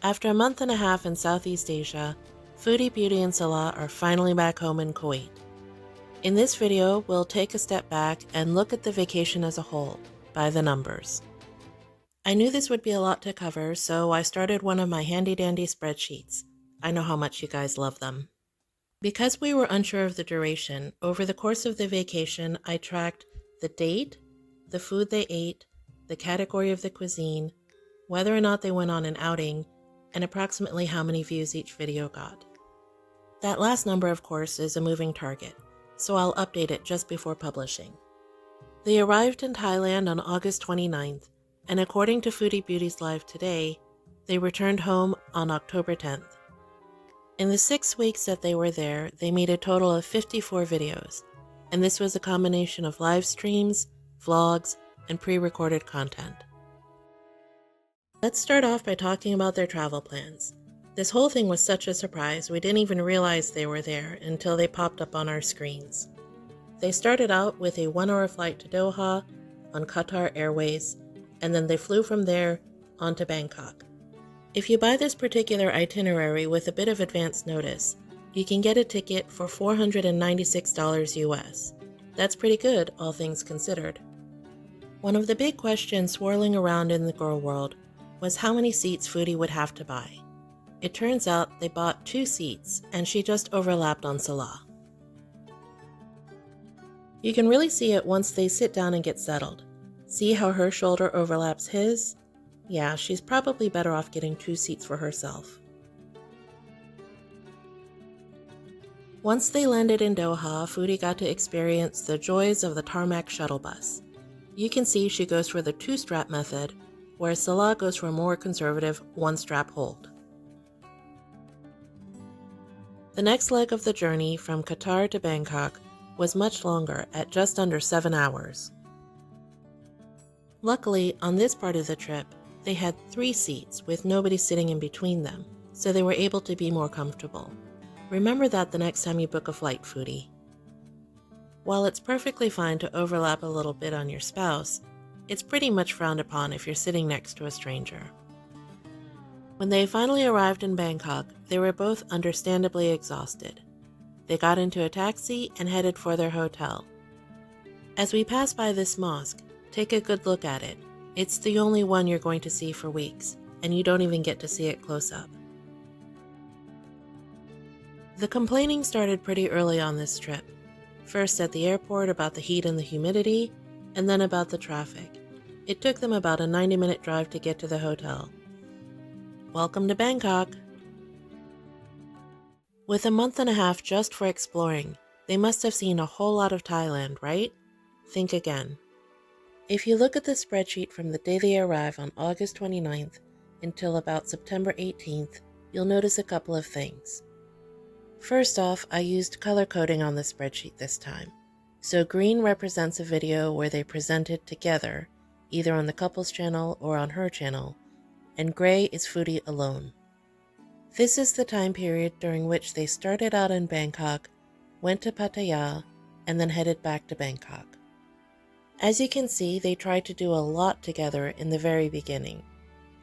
After a month and a half in Southeast Asia, Foodie, Beauty, and Salah are finally back home in Kuwait. In this video, we'll take a step back and look at the vacation as a whole, by the numbers. I knew this would be a lot to cover, so I started one of my handy-dandy spreadsheets. I know how much you guys love them. Because we were unsure of the duration, over the course of the vacation, I tracked the date, the food they ate, the category of the cuisine, whether or not they went on an outing, and approximately how many views each video got. That last number, of course, is a moving target, so I'll update it just before publishing. They arrived in Thailand on August 29th, and according to Foodie Beauty's Live today, they returned home on October 10th. In the 6 weeks that they were there, they made a total of 54 videos, and this was a combination of live streams, vlogs, and pre-recorded content. Let's start off by talking about their travel plans. This whole thing was such a surprise, we didn't even realize they were there until they popped up on our screens. They started out with a 1-hour flight to Doha on Qatar Airways, and then they flew from there on to Bangkok. If you buy this particular itinerary with a bit of advance notice, you can get a ticket for $496 US. That's pretty good, all things considered. One of the big questions swirling around in the girl world was how many seats Foodie would have to buy. It turns out they bought 2 seats, and she just overlapped on Salah. You can really see it once they sit down and get settled. See how her shoulder overlaps his? Yeah, she's probably better off getting 2 seats for herself. Once they landed in Doha, Foodie got to experience the joys of the tarmac shuttle bus. You can see she goes for the 2-strap method, whereas Salah goes for a more conservative 1-strap hold. The next leg of the journey from Qatar to Bangkok was much longer at just under 7 hours. Luckily, on this part of the trip, they had 3 seats with nobody sitting in between them, so they were able to be more comfortable. Remember that the next time you book a flight, Foodie. While it's perfectly fine to overlap a little bit on your spouse, it's pretty much frowned upon if you're sitting next to a stranger. When they finally arrived in Bangkok, they were both understandably exhausted. They got into a taxi and headed for their hotel. As we pass by this mosque, take a good look at it. It's the only one you're going to see for weeks, and you don't even get to see it close up. The complaining started pretty early on this trip. First at the airport about the heat and the humidity, and then about the traffic. It took them about a 90-minute drive to get to the hotel. Welcome to Bangkok! With a month and a half just for exploring, they must have seen a whole lot of Thailand, right? Think again. If you look at the spreadsheet from the day they arrive on August 29th until about September 18th, you'll notice a couple of things. First off, I used color coding on the spreadsheet this time. So green represents a video where they presented together, either on the couple's channel or on her channel, and gray is Foodie alone. This is the time period during which they started out in Bangkok, went to Pattaya, and then headed back to Bangkok. As you can see, they tried to do a lot together in the very beginning.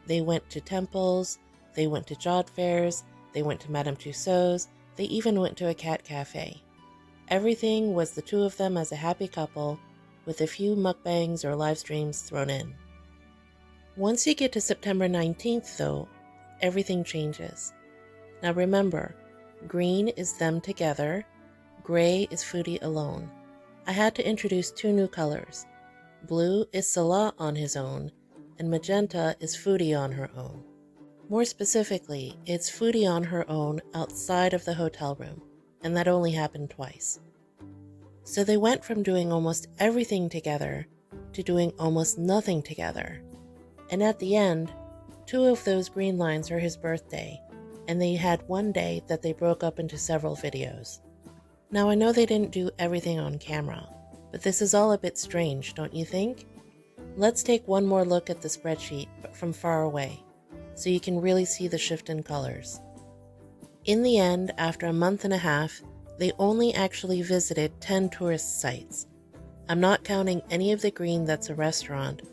They went to temples, they went to job fairs, they went to Madame Tussauds, they even went to a cat cafe. Everything was the 2 of them as a happy couple, with a few mukbangs or live streams thrown in. Once you get to September 19th, though, everything changes. Now remember, green is them together, gray is Foodie alone. I had to introduce 2 new colors. Blue is Salah on his own, and magenta is Foodie on her own. More specifically, it's Foodie on her own outside of the hotel room, and that only happened twice. So they went from doing almost everything together to doing almost nothing together. And at the end, 2 of those green lines are his birthday, and they had one day that they broke up into several videos. Now I know they didn't do everything on camera, but this is all a bit strange, don't you think? Let's take one more look at the spreadsheet, but from far away, so you can really see the shift in colors. In the end, after a month and a half, they only actually visited 10 tourist sites. I'm not counting any of the green that's a restaurant,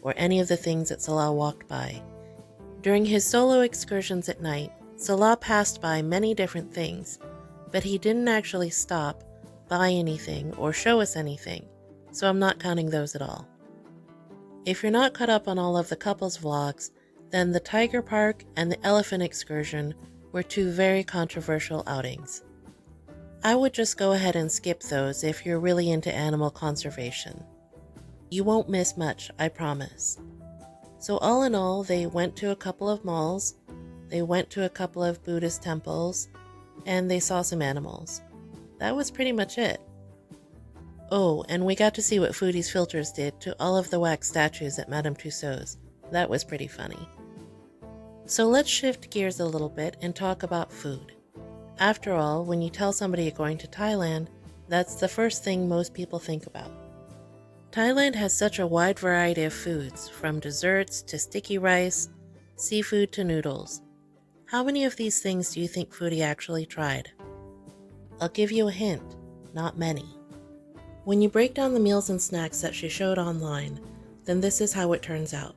or any of the things that Salah walked by. During his solo excursions at night, Salah passed by many different things, but he didn't actually stop, buy anything, or show us anything, so I'm not counting those at all. If you're not caught up on all of the couples vlogs, then the Tiger Park and the Elephant Excursion were two very controversial outings. I would just go ahead and skip those if you're really into animal conservation. You won't miss much, I promise. So all in all, they went to a couple of malls, they went to a couple of Buddhist temples, and they saw some animals. That was pretty much it. Oh, and we got to see what Foodie's filters did to all of the wax statues at Madame Tussauds. That was pretty funny. So let's shift gears a little bit and talk about food. After all, when you tell somebody you're going to Thailand, that's the first thing most people think about. Thailand has such a wide variety of foods, from desserts to sticky rice, seafood to noodles. How many of these things do you think Foodie actually tried? I'll give you a hint, not many. When you break down the meals and snacks that she showed online, then this is how it turns out.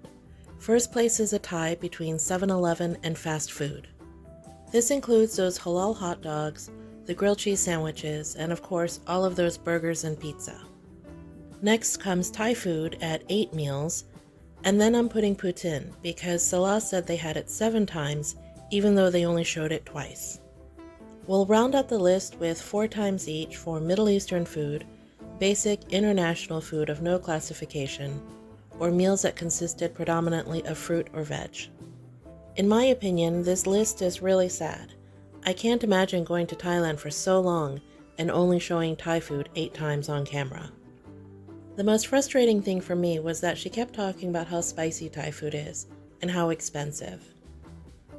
First place is a tie between 7-Eleven and fast food. This includes those halal hot dogs, the grilled cheese sandwiches, and of course all of those burgers and pizza. Next comes Thai food at 8 meals, and then I'm putting poutine because Salah said they had it 7 times even though they only showed it twice. We'll round out the list with 4 times each for Middle Eastern food, basic international food of no classification, or meals that consisted predominantly of fruit or veg. In my opinion, this list is really sad. I can't imagine going to Thailand for so long and only showing Thai food 8 times on camera. The most frustrating thing for me was that she kept talking about how spicy Thai food is and how expensive.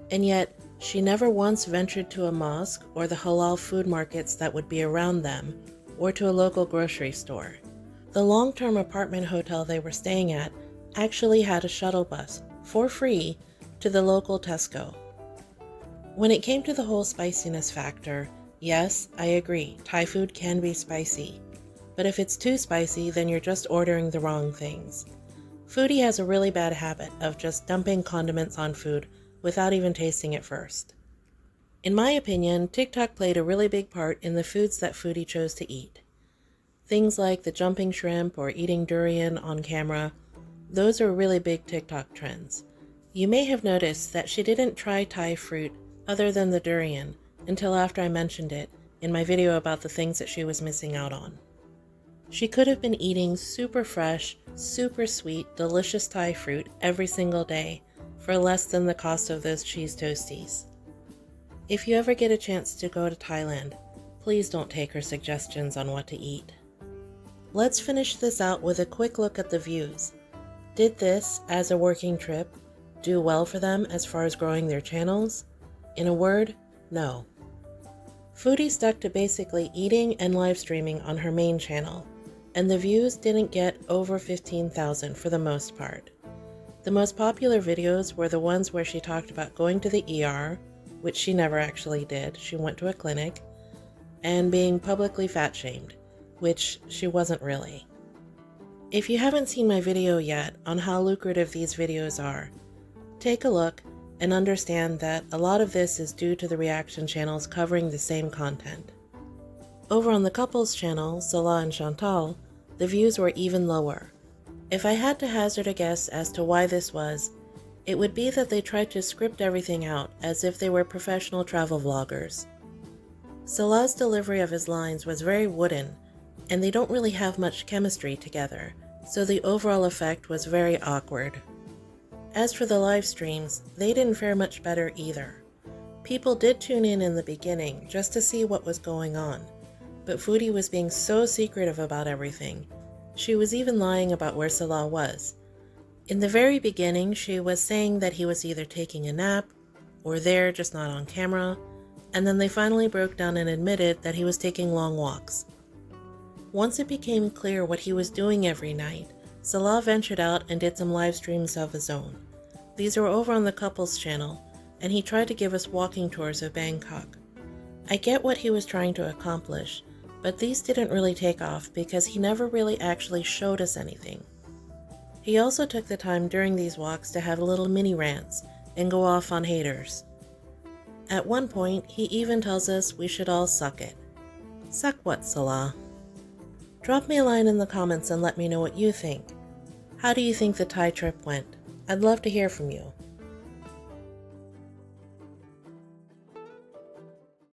And yet, she never once ventured to a mosque or the halal food markets that would be around them, or to a local grocery store. The long-term apartment hotel they were staying at actually had a shuttle bus, for free, to the local Tesco. When it came to the whole spiciness factor, yes, I agree, Thai food can be spicy. But if it's too spicy, then you're just ordering the wrong things. Foodie has a really bad habit of just dumping condiments on food without even tasting it first. In my opinion, TikTok played a really big part in the foods that Foodie chose to eat. Things like the jumping shrimp or eating durian on camera, those are really big TikTok trends. You may have noticed that she didn't try Thai fruit other than the durian until after I mentioned it in my video about the things that she was missing out on. She could have been eating super fresh, super sweet, delicious Thai fruit every single day for less than the cost of those cheese toasties. If you ever get a chance to go to Thailand, please don't take her suggestions on what to eat. Let's finish this out with a quick look at the views. Did this, as a working trip, do well for them as far as growing their channels? In a word, no. Foodie stuck to basically eating and live streaming on her main channel, and the views didn't get over 15,000 for the most part. The most popular videos were the ones where she talked about going to the ER, which she never actually did, she went to a clinic, and being publicly fat-shamed, which she wasn't really. If you haven't seen my video yet on how lucrative these videos are, take a look and understand that a lot of this is due to the reaction channels covering the same content. Over on the couples channel, Salah and Chantal, the views were even lower. If I had to hazard a guess as to why this was, it would be that they tried to script everything out as if they were professional travel vloggers. Salah's delivery of his lines was very wooden, and they don't really have much chemistry together, so the overall effect was very awkward. As for the live streams, they didn't fare much better either. People did tune in the beginning just to see what was going on, but Foodie was being so secretive about everything. She was even lying about where Salah was. In the very beginning, she was saying that he was either taking a nap or there, just not on camera, and then they finally broke down and admitted that he was taking long walks. Once it became clear what he was doing every night, Salah ventured out and did some live streams of his own. These were over on the couples channel, and he tried to give us walking tours of Bangkok. I get what he was trying to accomplish, but these didn't really take off because he never really actually showed us anything. He also took the time during these walks to have little mini rants, and go off on haters. At one point, he even tells us we should all suck it. Suck what, Salah? Drop me a line in the comments and let me know what you think. How do you think the Thai trip went? I'd love to hear from you.